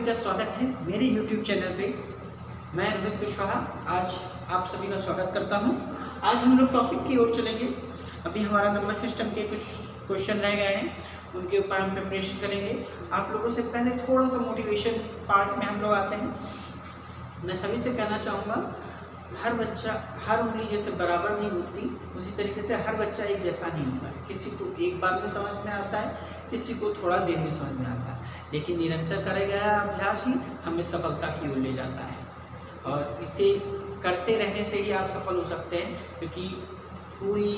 सभी का स्वागत है मेरे YouTube चैनल पे। मैं रोहित कुशवाहा आज आप सभी का स्वागत करता हूं। आज हम लोग टॉपिक की ओर चलेंगे। अभी हमारा नंबर सिस्टम के कुछ क्वेश्चन रह गए हैं, उनके ऊपर हम प्रिपरेशन करेंगे। आप लोगों से पहले थोड़ा सा मोटिवेशन पार्ट में हम लोग आते हैं। मैं सभी से कहना चाहूँगा, हर बच्चा हर उंगली जैसे बराबर नहीं होती, उसी तरीके से हर बच्चा एक जैसा नहीं होता है। किसी को एक बार में समझ में आता है, किसी को थोड़ा देर में समझ में आता है, लेकिन निरंतर करे गया अभ्यास ही हमें सफलता की ओर ले जाता है। और इसे करते रहने से ही आप सफल हो सकते हैं, क्योंकि पूरी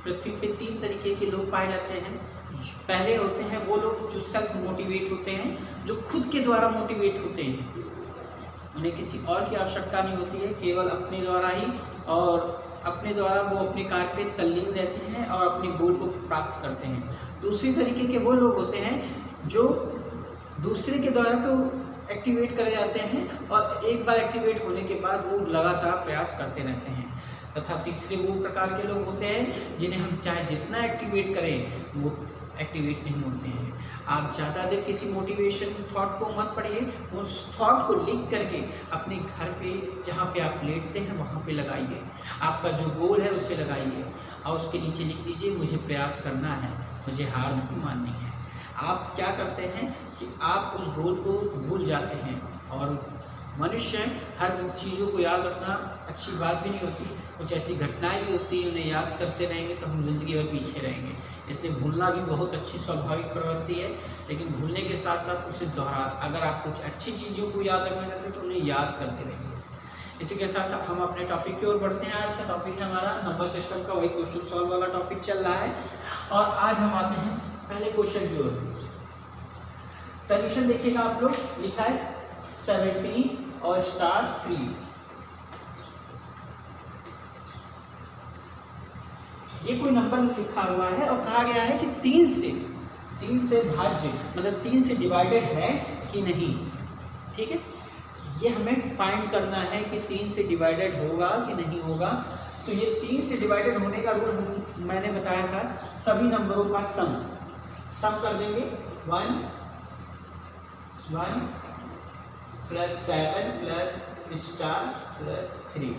पृथ्वी पे 3 तरीके के लोग पाए जाते हैं। पहले होते हैं वो लोग जो सेल्फ मोटिवेट होते हैं, जो खुद के द्वारा मोटिवेट होते हैं, उन्हें किसी और की आवश्यकता नहीं होती है, केवल अपने द्वारा ही और अपने द्वारा वो अपने कार्य पे तल्लीन रहते हैं और अपने गोल को प्राप्त करते हैं। दूसरी तरीके के वो लोग होते हैं जो दूसरे के द्वारा तो एक्टिवेट करे जाते हैं और एक बार एक्टिवेट होने के बाद वो लगातार प्रयास करते रहते हैं। तथा तीसरे वो प्रकार के लोग होते हैं जिन्हें हम चाहे जितना एक्टिवेट करें वो एक्टिवेट नहीं होते हैं। आप ज़्यादा देर किसी मोटिवेशन थॉट को मत पढ़िए, उस थॉट को लिख करके अपने घर पे जहाँ पे आप लेटते हैं वहाँ पे लगाइए। आपका जो गोल है उसे लगाइए और उसके नीचे लिख दीजिए, मुझे प्रयास करना है, मुझे हार नहीं माननी है। आप क्या करते हैं कि आप उस गोल को भूल जाते हैं, और मनुष्य हर चीज़ों को याद रखना अच्छी बात भी नहीं होती। कुछ ऐसी घटनाएं भी होती हैं, उन्हें याद करते रहेंगे तो हम जिंदगी भर पीछे रहेंगे। इसलिए भूलना भी बहुत अच्छी स्वाभाविक प्रवृत्ति है, लेकिन भूलने के साथ साथ उसे दोहरा, अगर आप कुछ अच्छी चीज़ों को याद रखना चाहते हैं तो उन्हें याद करते रहेंगे। इसी के साथ हम अपने टॉपिक की ओर बढ़ते हैं। आज का टॉपिक है हमारा नंबर सिस्टम का, वही क्वेश्चन सॉल्व वाला टॉपिक चल रहा है। और आज हम आते हैं पहले क्वेश्चन की ओर। सोल्यूशन देखिएगा आप लोग, लिखा है 17 और *3। ये कोई नंबर लिखा हुआ है और कहा गया है कि 3 से भाज्य, मतलब 3 से डिवाइडेड है कि नहीं। ठीक है, ये हमें फाइंड करना है कि 3 से डिवाइडेड होगा कि नहीं होगा। तो ये 3 से डिवाइडेड होने का रूल मैंने बताया था, सभी नंबरों का सम कर देंगे। 1 + 7 + *3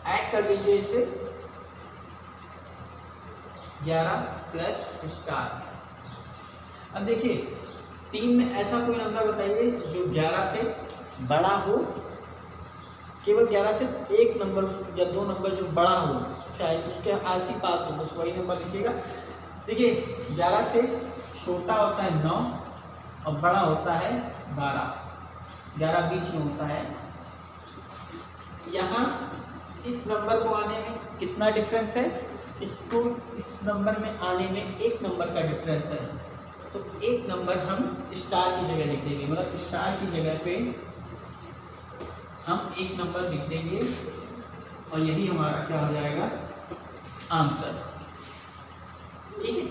ऐड कर दीजिए इसे 11 +*। अब देखिए 3 में ऐसा कोई नंबर बताइए जो 11 से बड़ा हो, केवल 11 से एक नंबर या 2 नंबर जो बड़ा हो, चाहे उसके आस ही पास हो, बस वही नंबर लिखिएगा। देखिए 11 से छोटा होता है 9 और बड़ा होता है 12, 11 बीच में होता है। यहाँ इस नंबर को आने में कितना डिफरेंस है, इसको इस नंबर में आने में 1 नंबर का डिफरेंस है। तो 1 नंबर हम स्टार की जगह लिख देंगे, मतलब स्टार की जगह पे हम 1 नंबर लिख देंगे और यही हमारा क्या हो जाएगा, आंसर। ठीक है,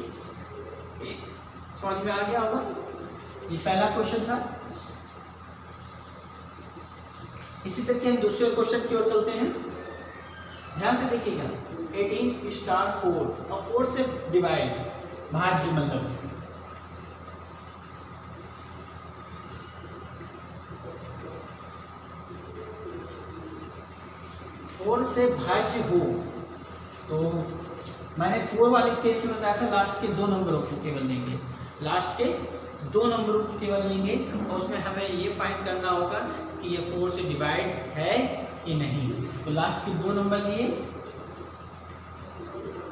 समझ में आ गया होगा। ये पहला क्वेश्चन था। इसी तरीके हम दूसरे क्वेश्चन की ओर चलते हैं। ध्यान से देखिएगा, 18 * 4 और 4 से डिवाइड, भाज्य मतलब 4 से भाज्य हो, तो मैंने 4 वाले केस में बताया था लास्ट के 2 नंबरों को केवल लेंगे, लास्ट के 2 नंबरों को केवल लेंगे और उसमें हमें ये फाइंड करना होगा कि ये 4 से डिवाइड है कि नहीं। तो लास्ट के 2 नंबर लिए,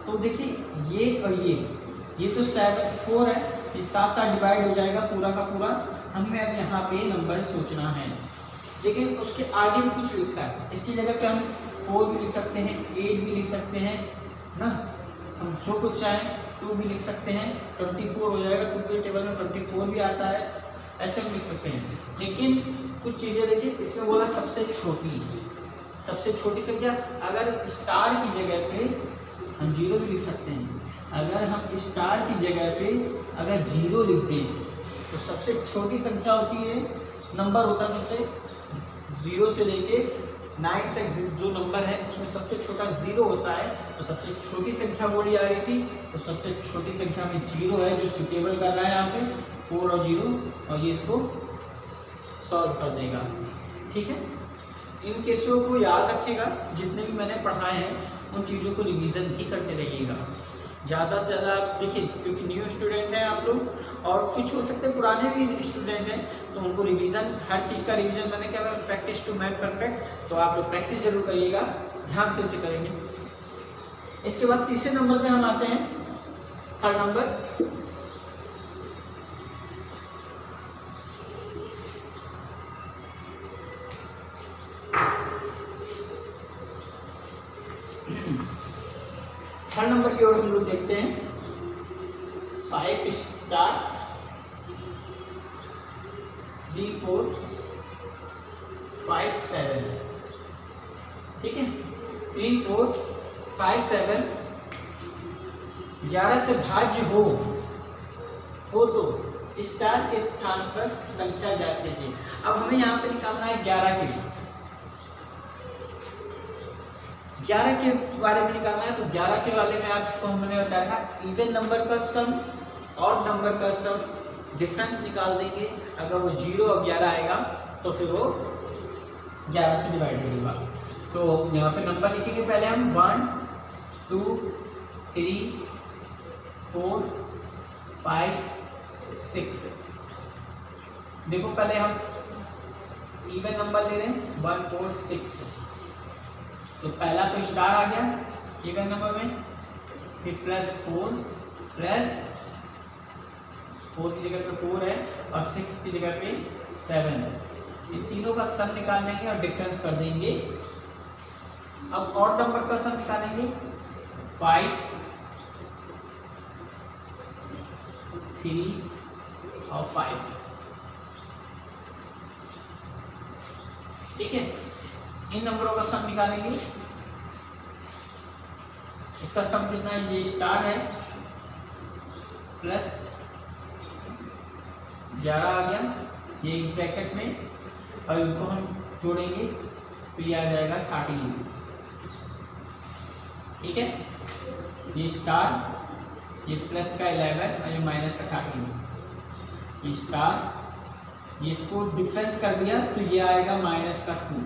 तो देखिए ये और ये तो 4 है, ये साथ डिवाइड हो जाएगा पूरा का पूरा। हमें अब यहाँ पे नंबर सोचना है, लेकिन उसके आगे भी कुछ लिखा है। इसकी जगह पे हम 4 भी लिख सकते हैं, 8 भी लिख सकते हैं ना, हम जो कुछ चाहें 2 भी लिख सकते हैं, 24 हो जाएगा, क्योंकि टेबल में 24 भी आता है, ऐसे भी लिख सकते हैं। लेकिन कुछ चीज़ें देखिए, इसमें बोला सबसे छोटी संख्या। अगर स्टार की जगह पे हम 0 भी लिख सकते हैं, अगर हम स्टार की जगह पे अगर 0 लिख दें तो सबसे छोटी संख्या होती है, नंबर होता है सबसे 0 से लेके 9 तक जो नंबर है उसमें सबसे छोटा 0 होता है। तो सबसे छोटी संख्या बोली जा रही थी, तो सबसे छोटी संख्या में 0 है जो सुटेबल कर रहा है यहाँ पे, 4 और 0, और ये इसको सॉल्व कर देगा। ठीक है, इन केसों को याद रखिएगा, जितने भी मैंने पढ़ाए हैं उन चीज़ों को रिवीजन भी करते रहिएगा। ज़्यादा से ज़्यादा आप देखिए, क्योंकि न्यू स्टूडेंट हैं आप लोग और कुछ हो सकते हैं पुराने भी स्टूडेंट हैं, तो उनको रिवीजन, हर चीज़ का रिवीजन मैंने क्या प्रैक्टिस टू मेक परफेक्ट, तो आप लोग प्रैक्टिस जरूर करिएगा, ध्यान से इसे करेंगे। इसके बाद तीसरे नंबर पे हम आते हैं, थर्ड नंबर। थर्ड नंबर की ओर हम लोग देखते हैं 5 स्टार 3 4 5 7। ठीक है, 3 4 5 7 11 से भाज्य हो तो स्टार के स्थान पर संख्या ज्ञात कीजिए। अब हमें यहाँ पे निकालना है 11 के बारे में निकालना है। तो 11 के वाले में आपको हमने बताया था इवन नंबर का सम और नंबर का सम डिफरेंस निकाल देंगे। अगर वो 0 और 11 आएगा तो फिर वो 11 से डिवाइड होगा। तो यहाँ पे नंबर लिखेंगे पहले हम 1 2 3 4 5 6। देखो पहले हम इवन नंबर ले रहे हैं 1 4 6। तो पहला तो स्टार आ गया इवन नंबर में, फिर +4 की जगह पे 4 है और 6 की जगह पे 7 है। इन तीनों का सम निकाल लेंगे और डिफरेंस कर देंगे। अब ऑड नंबर का सम निकालेंगे 5 3 और 5। ठीक है, इन नंबरों का सम निकालेंगे। इसका सम कितना है, ये स्टार है प्लस 11 आ गया ये ब्रैकेट में, और इनको हम जोड़ेंगे तो ये आ जाएगा 13। ठीक है, ये स्टार, ये प्लस का 11 और ये माइनस का 13। ये स्टार, ये इसको डिफरेंस कर दिया तो ये आएगा माइनस का 2।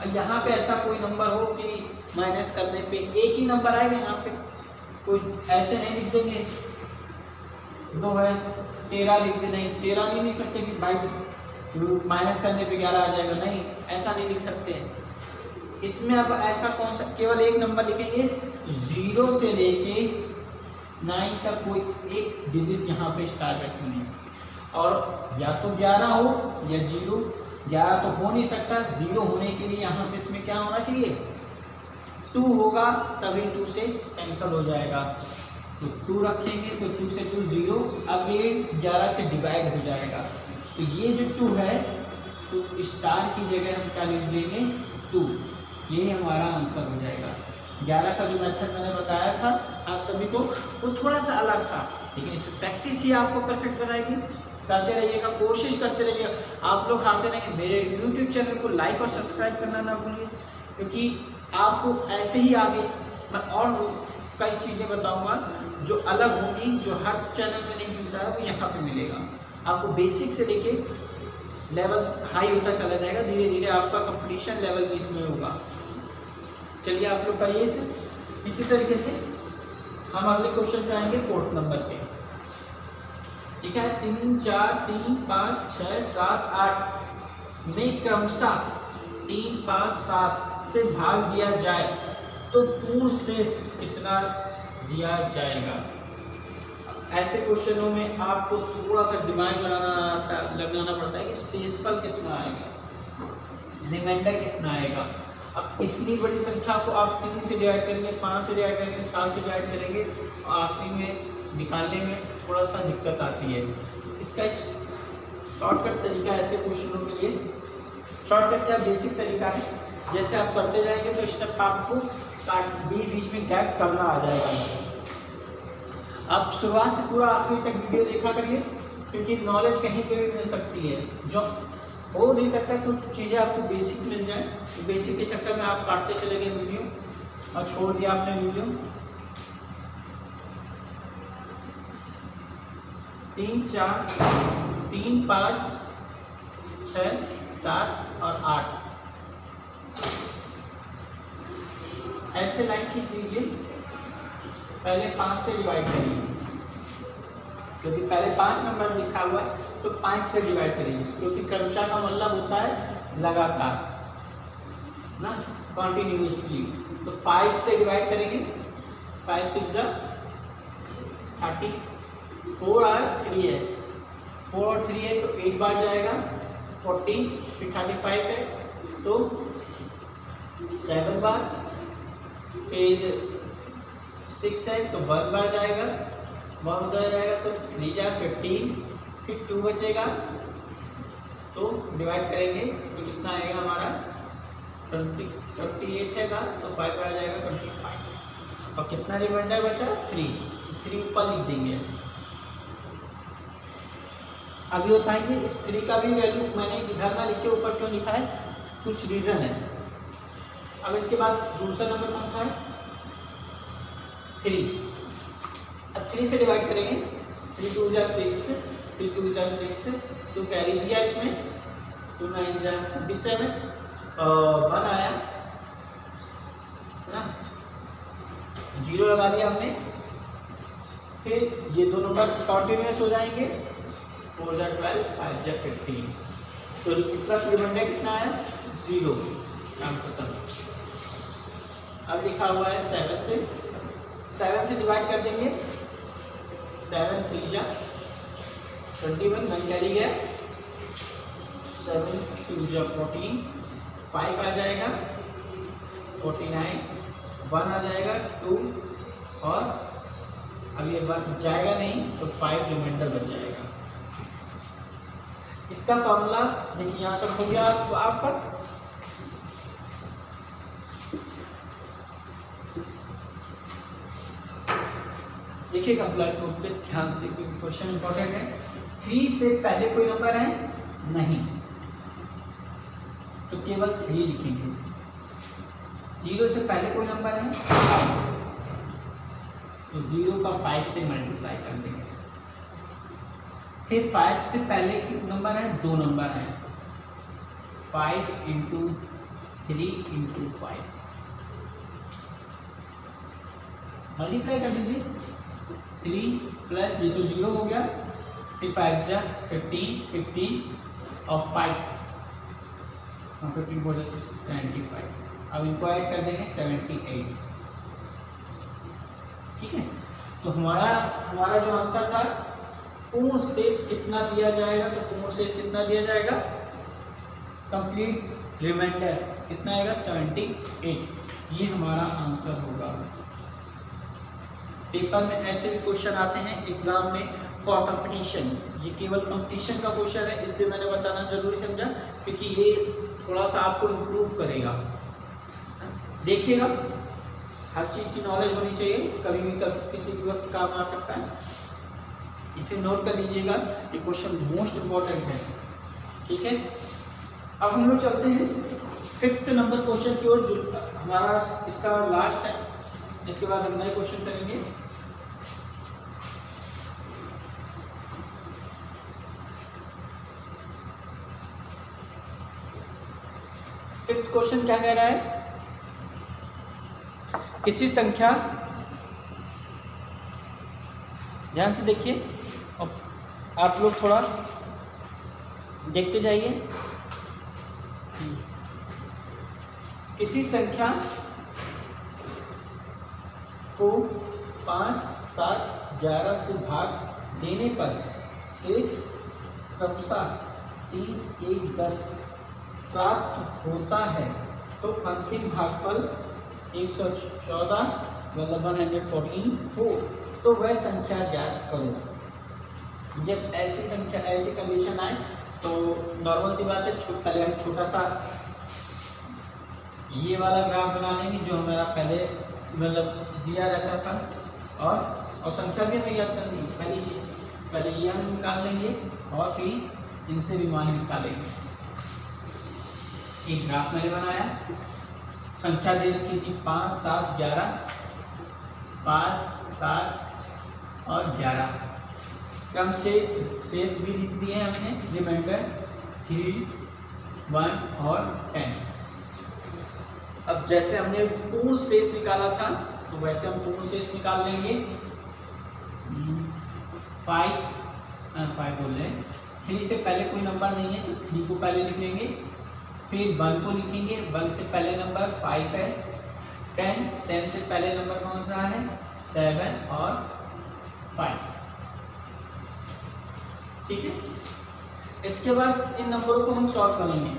यहाँ पे ऐसा कोई नंबर हो कि माइनस करने पे एक ही नंबर आएगा, यहाँ पे कोई ऐसे नहीं लिख देंगे 2 है 13 लिख दे, नहीं 13 नहीं लिख सकते कि भाई माइनस करने पे 11 आ जाएगा, नहीं ऐसा नहीं लिख सकते। इसमें अब ऐसा कौन सा, केवल एक नंबर लिखेंगे, 0 से लेके 9 तक कोई एक डिजिट यहाँ पे स्टार रखेंगे, और या तो 11 हो या 0। 11 तो हो नहीं सकता, 0 होने के लिए यहाँ पे इसमें क्या होना चाहिए, 2 होगा, तभी 2 से कैंसिल हो जाएगा। तो 2 रखेंगे तो 2 से 2 0, अब ये 11 से डिवाइड हो जाएगा। तो ये जो 2 है तो स्टार की जगह हम क्या लिख देंगे 2, ये हमारा आंसर हो जाएगा। 11 का जो मेथड मैंने बताया था आप सभी को वो थोड़ा सा अलग था, लेकिन इसमें प्रैक्टिस ही आपको परफेक्ट बनाएगी। करते रहिएगा, कोशिश करते रहिएगा, आप लोग हारते रहेंगे। मेरे YouTube चैनल को लाइक और सब्सक्राइब करना ना भूलिए, क्योंकि आपको ऐसे ही आगे मैं और कई चीज़ें बताऊंगा जो अलग होंगी, जो हर चैनल में नहीं मिलता है वो यहाँ पे मिलेगा। आपको बेसिक से लेके लेवल हाई होता चला जाएगा, धीरे धीरे आपका कंपटीशन लेवल भी इसमें होगा। चलिए आप लोग करिए इसे। इसी तरीके से हम अगले क्वेश्चन पे आएंगे 4th नंबर पे। ठीक है, 3 4 3 5 6 7 8 में क्रमशः 3 5 7 से भाग दिया जाए तो पूर्ण शेष कितना दिया जाएगा। ऐसे क्वेश्चनों में आपको थोड़ा सा दिमाग लगाना पड़ता है कि शेषफल कितना आएगा, रिमाइंडर कितना आएगा। अब इतनी बड़ी संख्या को आप 3 से डिवाइड करेंगे, 5 से डिवाइड करेंगे, 7 से डिवाइड करेंगे, और आखिरी में निकालने में थोड़ा सा दिक्कत आती है। इसका एक शॉर्टकट तरीका ऐसे क्वेश्चनों के लिए, शॉर्टकट क्या बेसिक तरीका है, जैसे आप करते जाएंगे तो स्टेप आपको बीच में गैप करना आ जाएगा। आप शुरुआत से पूरा आखिर तक वीडियो देखा करिए, क्योंकि नॉलेज कहीं पे भी मिल सकती है, जो हो नहीं सकता कुछ चीज़ें आपको बेसिक मिल जाए। तो बेसिक के चक्कर में आप काटते चले गए वीडियो और छोड़ दिया आपने वीडियो। 3 4 3 5 6, 7 और 8 ऐसे लाइन खींच लीजिए। पहले 5 से डिवाइड करिए, क्योंकि पहले 5 नंबर लिखा हुआ है तो 5 से डिवाइड करिए, क्योंकि क्रमशः का मतलब होता है लगातार ना, कॉन्टिन्यूसली। तो 5 से डिवाइड करेंगे, 5 6 30, 4 और 3 है, 4 और 3 है तो 8 बार जाएगा, 40, फिर 35 है तो 7 बार, फिर 6 है तो 1 बार जाएगा, 1 उधर जाएगा तो 3 या 15, फिर 2 बचेगा तो डिवाइड करेंगे तो कितना आएगा हमारा 28 है तो 5 बार जाएगा 25, और कितना रिमाइंडर बचा 3 ऊपर लिख देंगे। अभी बताएंगे इस 3 का भी वैल्यू मैंने इधर ना लिख के ऊपर क्यों लिखा है, कुछ रीज़न है। अब इसके बाद दूसरा नंबर कौन सा है 3। अब 3 से डिवाइड करेंगे, 3 2 जा 6, 3 2 जा 6, 2 कैरी दिया इसमें, 2 9 जा 27 और 1 आया ना, 0 लगा दिया हमने। फिर ये दो नंबर कॉन्टिन्यूस हो जाएंगे, 4 जा 12, 5 जा 15, तो इसका रिमाइंडर कितना है 0, काम खत्म। अब लिखा हुआ है 7 से डिवाइड कर देंगे, 7 3 जा 21, 9 कैरी गया, 7 2 जा 14, 5 आ जाएगा 49, 1 आ जाएगा 2, और अब ये 1 जाएगा नहीं तो 5 रिमाइंडर बच जाएगा। इसका फॉर्मूला देखिए यहाँ तक हो गया आपका। देखिएगा ब्लैक बोर्ड पे ध्यान से, क्योंकि क्वेश्चन इंपॉर्टेंट है। 3 से पहले कोई नंबर है नहीं तो केवल 3 लिखेंगे। 0 से पहले कोई नंबर है 5 तो 0 का 5 से मल्टीप्लाई कर देंगे। फिर 5 से पहले नंबर है 2 नंबर है, 5 × 3 × 5 मल्टीप्लाई कर दीजिए। 3 प्लस ये तो 0 हो गया, फिर 5 जा 15, 15 और 5 15 4 75। अब इनको ऐड कर देंगे 78। ठीक है, तो हमारा जो आंसर था पूर्ण शेष कितना दिया जाएगा, तो पूर्ण शेष कितना दिया जाएगा, कंप्लीट रिमाइंडर कितना आएगा 78। ये हमारा आंसर होगा। पेपर में ऐसे भी क्वेश्चन आते हैं एग्जाम में फॉर कंपटीशन, ये केवल कंपटीशन का क्वेश्चन है, इसलिए मैंने बताना जरूरी समझा, क्योंकि ये थोड़ा सा आपको इम्प्रूव करेगा। देखिएगा, हर चीज़ की नॉलेज होनी चाहिए, कभी भी किसी भी वक्त काम आ सकता है, इसे नोट कर लीजिएगा, ये क्वेश्चन मोस्ट इम्पॉर्टेंट है। ठीक है, अब हम लोग चलते हैं 5th नंबर क्वेश्चन की ओर, जो हमारा इसका लास्ट है, इसके बाद हम नए क्वेश्चन करेंगे। फिफ्थ क्वेश्चन क्या कह रहा है, किसी संख्या, ध्यान से देखिए और आप लोग थोड़ा देखते जाइए। किसी संख्या को 5, 7, 11 से भाग देने पर शेष क्रमशः 3, 1, 10 प्राप्त होता है, तो अंतिम भागफल 114 मतलब 114 हो, तो वह संख्या ज्ञात करो। जब ऐसी कंडीशन आए तो नॉर्मल सी बात है, पहले हम छोटा सा ये वाला ग्राफ बना लेंगे जो हमारा पहले मतलब दिया रहता था, और संख्या भी हमें याद करनी है। पहले ये हम निकाल लेंगे और फिर इनसे भी मान निकालेंगे। एक ग्राफ मैंने बनाया, संख्या दे रखी थी 5, 7, 11, 5, 7 और 11, क्रम से शेष भी लिख दिए हमने, रिमाइंडर 3, 1 और 10। अब जैसे हमने पूर्ण शेष निकाला था तो वैसे हम पूर्ण शेष निकाल लेंगे। 5 बोल रहे हैं, 3 से पहले कोई नंबर नहीं है तो 3 को पहले लिख लेंगे, फिर 1 को लिखेंगे, 1 से पहले नंबर 5 है, 10 से पहले नंबर कौन सा है 7 और 5। ठीक है, इसके बाद इन नंबरों को हम सॉल्व करेंगे।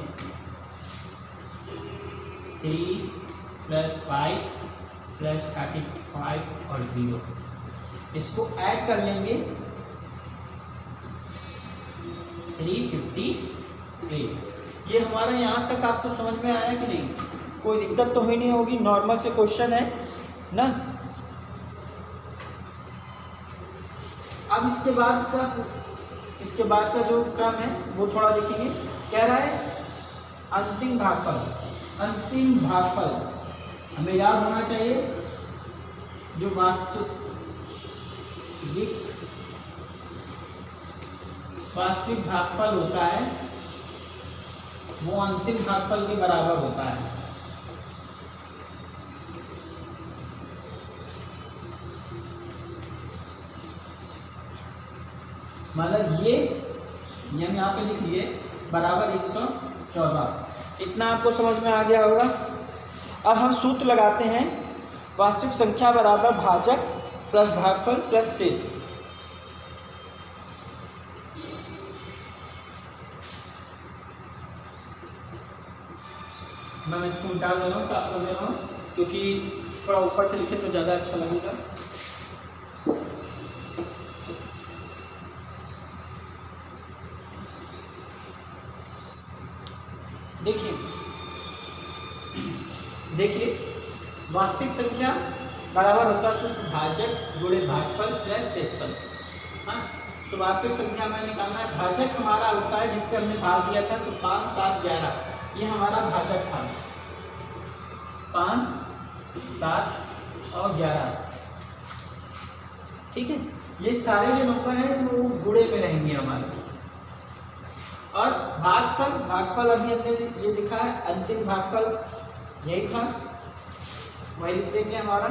3 + 5 + 35 और 0, इसको ऐड कर लेंगे 358। ये हमारा यहाँ तक आपको समझ में आया कि नहीं? कोई दिक्कत तो हुई नहीं होगी, नॉर्मल से क्वेश्चन है ना। अब इसके बाद का जो क्रम है वो थोड़ा देखेंगे। कह रहा है अंतिम भागफल। अंतिम भागफल हमें याद होना चाहिए, जो वास्तविक भागफल होता है वो अंतिम भागफल के बराबर होता है। मतलब ये हम यहाँ पे लिख लिए बराबर 114। इतना आपको समझ में आ गया होगा। अब हम सूत्र लगाते हैं, वास्तविक संख्या बराबर भाजक प्लस भागफल प्लस शेष। मैं इसको उल्टा दे रहा हूँ, साफ कर दे रहा हूँ, क्योंकि थोड़ा ऊपर से लिखे तो ज़्यादा अच्छा लगेगा। देखिए वास्तविक संख्या बराबर होता है सूत्र भाजक गुणे भागफल प्लस शेषफल। हाँ, तो वास्तविक संख्या में निकालना है। भाजक हमारा होता है जिससे हमने भाग दिया था, तो 5, 7, 11 ये हमारा भाजक था। 5, 7 और 11। ठीक है, ये सारे जो नंबर हैं वो गुणे में रहेंगे हमारे। और भागफल अभी हमने ये लिखा है, अंतिम भागफल यही था, वही लिख देंगे हमारा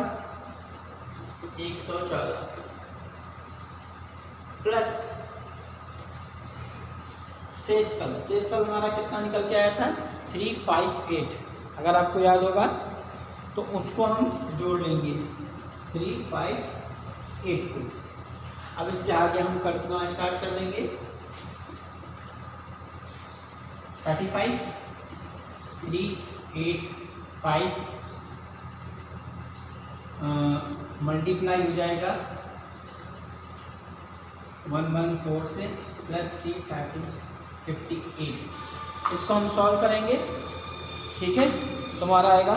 114 प्लस शेषफल हमारा कितना निकल के आया था 358। अगर आपको याद होगा तो उसको हम जोड़ लेंगे 358 को। अब इसके आगे हम करना स्टार्ट कर देंगे। 35 385 मल्टीप्लाई हो जाएगा 114 से प्लस 358। इसको हम सॉल्व करेंगे। ठीक है, तुम्हारा आएगा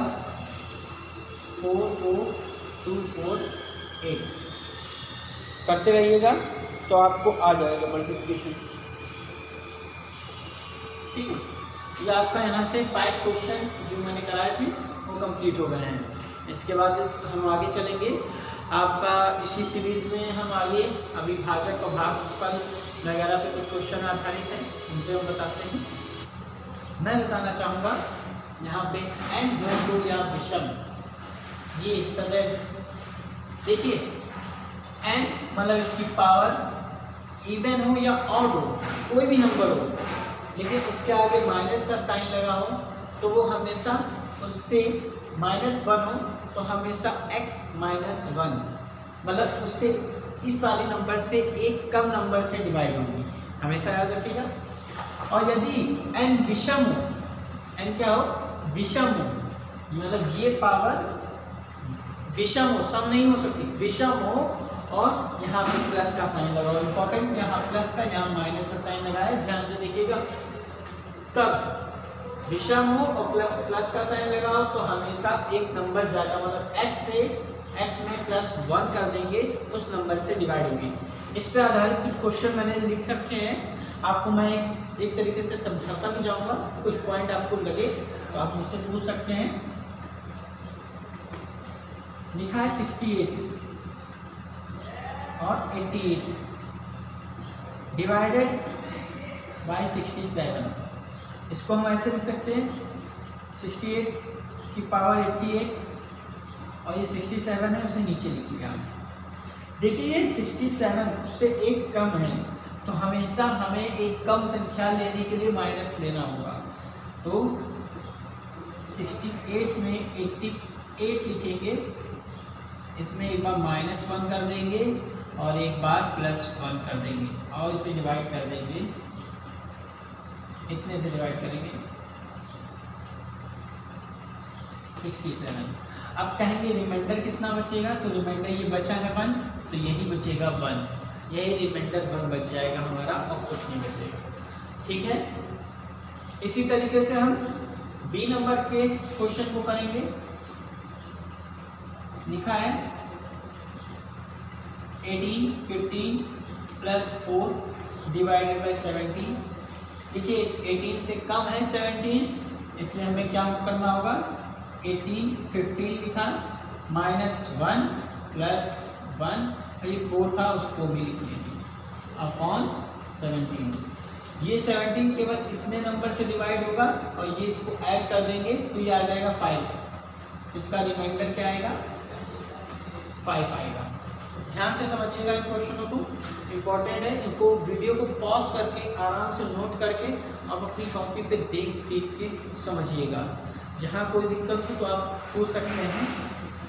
44248। करते रहिएगा तो आपको आ जाएगा मल्टीप्लिकेशन। ठीक है, ये आपका यहाँ से 5 क्वेश्चन जो मैंने कराए थे वो कंप्लीट हो गए हैं। इसके बाद हम आगे चलेंगे। आपका इसी सीरीज में हम आगे अभी भाजक और भागफल वगैरह पे कुछ क्वेश्चन आधारित हैं, उनके हम बताते हैं। मैं बताना चाहूँगा यहाँ पे एन घनत्व या विषम, ये सदैव देखिए एन मतलब इसकी पावर इवन हो या ऑड हो, कोई भी नंबर हो, लेकिन उसके आगे माइनस का साइन लगा हो तो वो हमेशा उससे -1 हो तो हमेशा x -1 मतलब उससे इस वाले नंबर से एक कम नंबर से डिवाइड होगी, हमेशा याद रखिएगा। और यदि n विषम हो, n क्या हो विषम हो, मतलब ये पावर विषम हो, सम नहीं हो सकती, विषम हो और यहाँ पे प्लस का साइन लगाओ। इंपॉर्टेंट, यहाँ प्लस का यहाँ माइनस का साइन लगाया, ध्यान से देखिएगा। तब विषम हो और प्लस का साइन लगाओ तो हमेशा एक नंबर ज़्यादा, मतलब x से x में +1 कर देंगे, उस नंबर से डिवाइड होगी। इस पे आधारित कुछ क्वेश्चन मैंने लिख रखे हैं, आपको मैं एक तरीके से समझाता भी जाऊंगा। कुछ पॉइंट आपको लगे तो आप मुझसे पूछ सकते हैं। लिखा है 68 और 88 डिवाइडेड बाय 67। इसको हम ऐसे लिख सकते हैं 68 की पावर 88 और ये 67 है, उसे नीचे लिख लिया। देखिए ये 67 उससे एक कम है, तो हमेशा हमें एक कम संख्या लेने के लिए माइनस लेना होगा। तो 68 में 88 लिखेंगे, इसमें एक बार -1 कर देंगे और एक बार +1 कर देंगे और इसे डिवाइड कर देंगे, इतने से डिवाइड करेंगे 67। अब कहेंगे रिमाइंडर कितना बचेगा, तो रिमाइंडर ये बचा है 1, तो यही बचेगा 1, यही रिमाइंडर 1 बच जाएगा हमारा और कुछ नहीं बचेगा। ठीक है, इसी तरीके से हम बी नंबर के क्वेश्चन को करेंगे। लिखा है 18 15 + 4 डिवाइडेड बाय 17। देखिए 18 से कम है 17, इसलिए हमें क्या करना होगा, 18 15 लिखा -1 + 1, ये 4 था उसको भी लिख लेंगे अपॉन 17। ये 17 केवल कितने नंबर से डिवाइड होगा और ये इसको ऐड कर देंगे तो ये आ जाएगा 5। इसका रिमाइंडर क्या आएगा, 5 आएगा। ध्यान से समझिएगा इन क्वेश्चनों को, इम्पोर्टेंट है। इनको वीडियो को पॉज करके आराम से नोट करके आप अपनी कॉपी पे देख के समझिएगा। जहाँ कोई दिक्कत हो तो आप पूछ सकते हैं।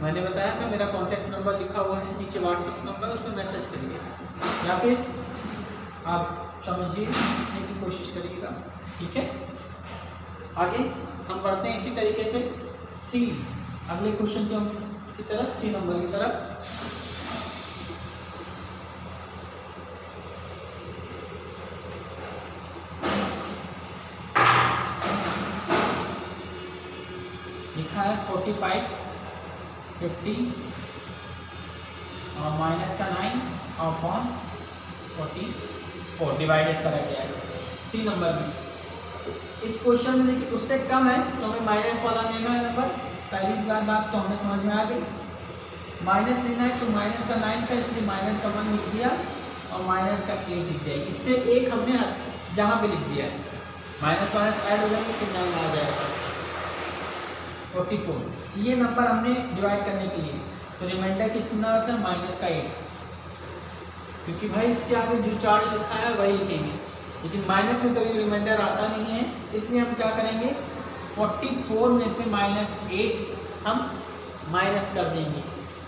मैंने बताया था मेरा कॉन्टैक्ट नंबर लिखा हुआ है नीचे, व्हाट्सएप नंबर, उस पर मैसेज करिए या फिर आप समझिए की कोशिश करिएगा। ठीक है, आगे हम बढ़ते हैं इसी तरीके से सी, अगले क्वेश्चन की तरफ, सी नंबर की तरफ। लिखा है 45 50 और -9 अपॉन 44 डिवाइडेड करा गया है सी नंबर में। इस क्वेश्चन में देखिए उससे कम है तो हमें माइनस वाला लेना है नंबर। पहली बात तो हमें समझ में आ गई, माइनस लेना है तो माइनस का 9 था इसलिए माइनस का 1 लिख दिया और माइनस का 8 लिख दिया। इससे एक हमने यहाँ पे लिख दिया है, माइनस ऐड हो जाएंगे फिर 9 आ जाएगा 44। ये नंबर हमने डिवाइड करने के लिए, तो रिमाइंडर कितना बचा, माइनस का 8, क्योंकि भाई इसके आगे जो चार्ट लिखा है वही लिखेंगे, लेकिन माइनस में कभी रिमाइंडर आता नहीं है, इसलिए हम क्या करेंगे 44 में से -8 हम माइनस कर देंगे,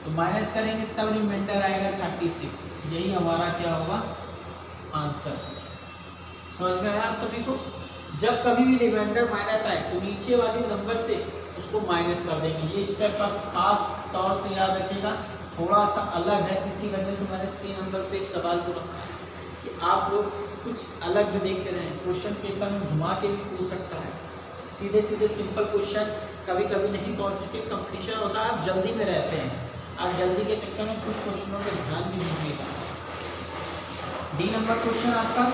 तो माइनस करेंगे तब रिमाइंडर आएगा 36। यही हमारा क्या होगा आंसर। समझ में आया आप सभी को? जब कभी भी रिमाइंडर माइनस आए तो नीचे वाले नंबर से उसको माइनस कर देंगे। ये स्टेप आप खास तौर से याद रखिएगा, थोड़ा सा अलग है, इसी वजह से मैंने सी नंबर पे इस सवाल को रखा है कि आप लोग कुछ अलग भी देखते रहें। क्वेश्चन पेपर में घुमा के भी पूछ सकता है, सीधे सीधे सिंपल क्वेश्चन कभी कभी नहीं पहुंच चुके, कंपटीशन होता है, आप जल्दी में रहते हैं, आप जल्दी के चक्कर में कुछ क्वेश्चनों पर ध्यान भी दीजिएगा। डी नंबर क्वेश्चन आपका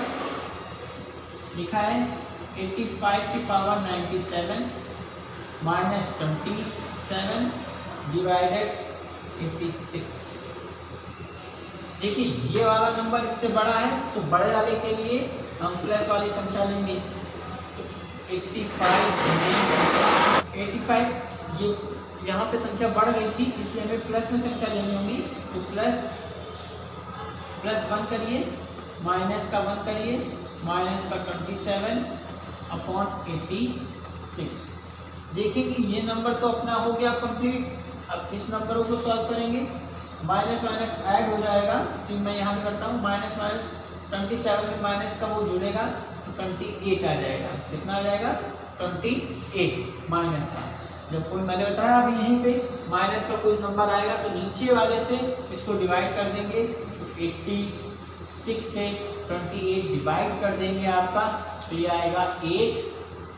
लिखा है 85 की पावर 97 -27 डिवाइडेड 86। देखिए ये वाला नंबर इससे बड़ा है तो बड़े वाले के लिए हम प्लस वाली संख्या लेंगे। 85 ये यहाँ पे संख्या बढ़ गई थी इसलिए हमें प्लस में संख्या लेनी होगी, तो प्लस 1 करिए, माइनस का 1 करिए, माइनस का 27 अपॉन 86। देखिए कि ये नंबर तो अपना हो गया कंप्लीट। अब इस नंबरों को सॉल्व करेंगे, माइनस माइनस ऐड हो जाएगा, तो मैं यहाँ करता हूँ माइनस 27 में माइनस का वो जुड़ेगा तो 28 आ जाएगा। कितना आ जाएगा 28 माइनस का। जब कोई मैंने बताया अभी यहीं पे माइनस का कोई नंबर आएगा तो नीचे वाले से इसको डिवाइड कर देंगे, तो 86 से 28 डिवाइड कर देंगे आपका, तो ये आएगा 8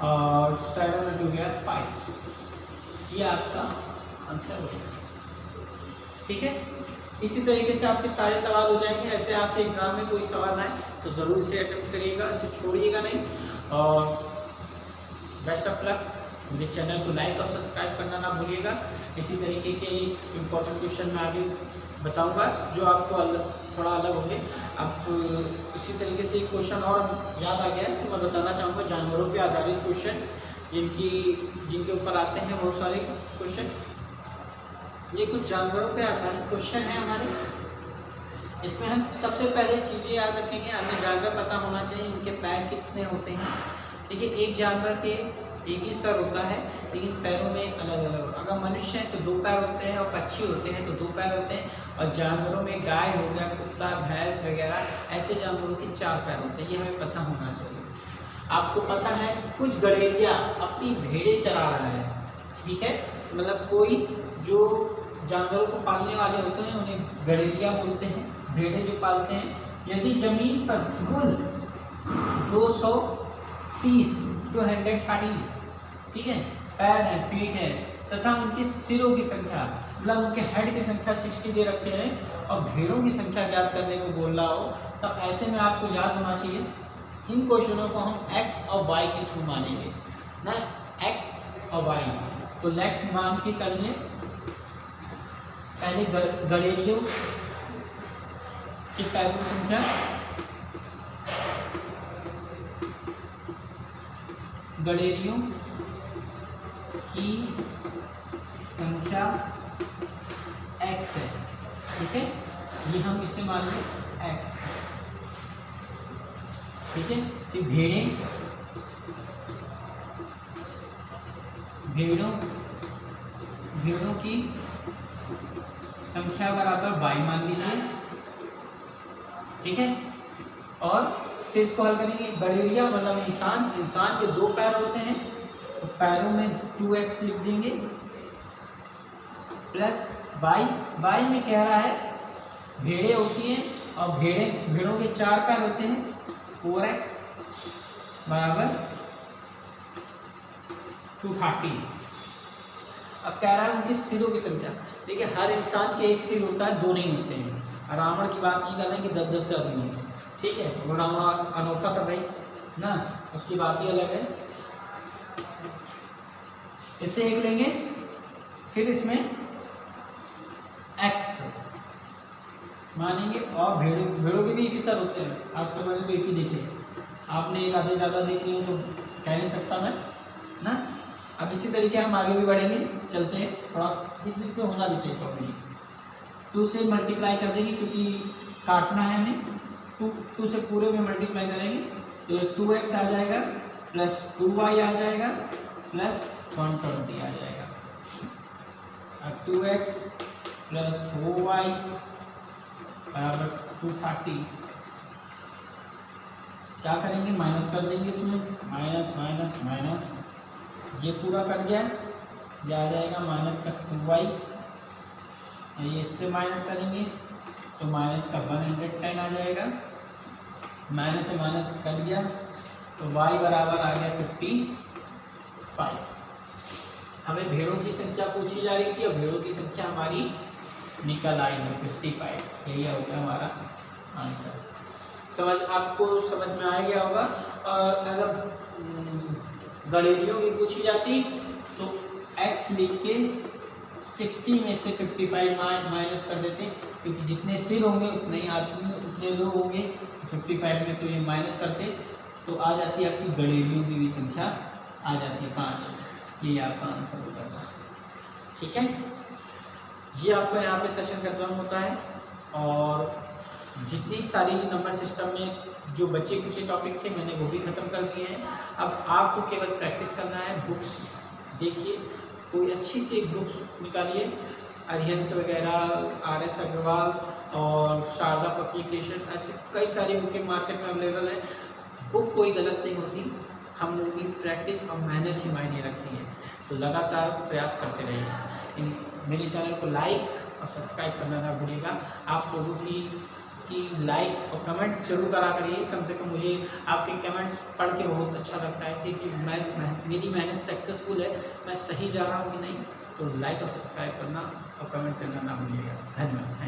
और 7 में हो गया 5। ये आपका आंसर हो गया। ठीक है, इसी तरीके से आपके सारे सवाल हो जाएंगे। ऐसे आपके एग्जाम में कोई सवाल आए तो ज़रूर इसे अटेम्प्ट करिएगा, इसे छोड़िएगा नहीं। और बेस्ट ऑफ लक। मेरे चैनल को लाइक और सब्सक्राइब करना ना भूलिएगा। इसी तरीके के इम्पोर्टेंट क्वेश्चन मैं आगे बताऊंगा जो आपको थोड़ा अलग होंगे। अब इसी तरीके से एक क्वेश्चन और याद आ गया तो मैं बताना चाहूँगा जानवरों पे आधारित क्वेश्चन जिनके ऊपर आते हैं बहुत सारे क्वेश्चन। ये कुछ जानवरों पे आधारित क्वेश्चन है हमारे। इसमें हम सबसे पहले चीज़ें याद रखेंगे, हमें जानवर पता होना चाहिए इनके पैर कितने होते हैं। देखिए एक जानवर के एक ही सर होता है लेकिन पैरों में अलग अलग। अगर मनुष्य हैं तो 2 पैर होते हैं और पक्षी होते हैं तो 2 पैर होते हैं। और जानवरों में गाय हो गया, कुत्ता, भैंस वगैरह ऐसे जानवरों के 4 पैर होते हैं। ये हमें पता होना चाहिए। आपको पता है कुछ गड़ेरिया अपनी भेड़ें चरा रहा है, ठीक है, मतलब कोई जो जानवरों को पालने वाले होते हैं उन्हें गड़ेरिया बोलते हैं, भेड़ें जो पालते हैं। यदि जमीन पर कुल 230 ठीक है पैर हैं, फीट है तथा उनकी सिरों की संख्या मतलब उनके हेड की संख्या 60 दे रखे हैं और भेड़ों की संख्या ज्ञात करने को बोल रहा हो, तब ऐसे में आपको याद होना चाहिए इन क्वेश्चनों को हम x और y के थ्रू मानेंगे ना, x और y। तो लेफ्ट मान के करिए पहले गड़ेरियों की पैरों की संख्या, गड़ेरियों की संख्या x है, ठीक है, ये हम इसे मान लें x, ठीक है। फिर भेड़ों की संख्या बराबर y मान लीजिए, ठीक है। और फिर इसको हल करेंगे। गड़ेरिया मतलब इंसान के 2 पैर होते हैं तो पैरों में 2x लिख देंगे प्लस y में कह रहा है भेड़ें होती हैं और भेड़ों के 4 पैर होते हैं, 4x बराबर 230। अब कह रहा है उनकी सिरों की संख्या। देखिए हर इंसान के एक सिर होता है, 2 नहीं होते हैं। रावण की बात नहीं कर रहे हैं कि 10-10 से अधिक नहीं, ठीक है, वो रावण अनोखा कर भाई ना, उसकी बात ही अलग है। इसे एक लेंगे, फिर इसमें x मानेंगे और भेड़ों के भी एक ही सर होते हैं। आज तो मैंने तो एक ही देखे, आपने एक आधे ज़्यादा देख लिए तो कह नहीं सकता मैं ना। अब इसी तरीके हम आगे भी बढ़ेंगे, चलते हैं, थोड़ा इसमें होना भी चाहिए प्रॉब्लम। 2 से मल्टीप्लाई कर देंगे क्योंकि काटना है हमें, 2 से पूरे में मल्टीप्लाई करेंगे तो 2x आ जाएगा प्लस 2y आ जाएगा प्लस 120 आ जाएगा। अब 2x प्लस 4y बराबर 230। क्या करेंगे, माइनस कर देंगे इसमें, माइनस माइनस माइनस, ये पूरा कट गया, ये आ जाएगा माइनस का 2y, ये इससे माइनस करेंगे तो माइनस का 110 आ जाएगा, माइनस से माइनस कट गया तो y बराबर आ गया 55। हमें भेड़ों की संख्या पूछी जा रही थी और भेड़ों की संख्या हमारी निकल आई है 55। यही हो गया हमारा आंसर। आपको समझ में आ गया होगा। और अगर गड़ेरियों की पूछी जाती तो x लिख के 60 में से 55 माइनस कर देते, क्योंकि जितने सिर होंगे उतने ही आदमी उतने लोग होंगे, 55 में तो ये माइनस करते तो आ जाती है आपकी गड़ेरियों की भी संख्या आ जाती है 5। ये आपका आंसर हो जाता है, ठीक है। ये आपका यहाँ पे सेशन खत्म होता है और जितनी सारी नंबर सिस्टम में जो बचे कुछ टॉपिक थे मैंने वो भी ख़त्म कर दिए हैं। अब आपको केवल प्रैक्टिस करना है। बुक्स देखिए, कोई अच्छी सी एक बुक्स निकालिए, अरिहंत वगैरह, RS अग्रवाल और शारदा पब्लिकेशन, ऐसे कई सारी बुकें मार्केट में अवेलेबल है। बुक कोई गलत नहीं होती, हम लोगों की प्रैक्टिस और मेहनत ही मायने रखती है। तो लगातार प्रयास करते रहिए। मेरे चैनल को लाइक और सब्सक्राइब करना ना भूलिएगा। आप लोगों की लाइक और कमेंट जरूर करा करिए, कम से कम मुझे आपके कमेंट्स पढ़ के बहुत अच्छा लगता है कि मेरी मेहनत सक्सेसफुल है, मैं सही जा रहा हूँ कि नहीं। तो लाइक और सब्सक्राइब करना और कमेंट करना ना भूलिएगा। धन्यवाद।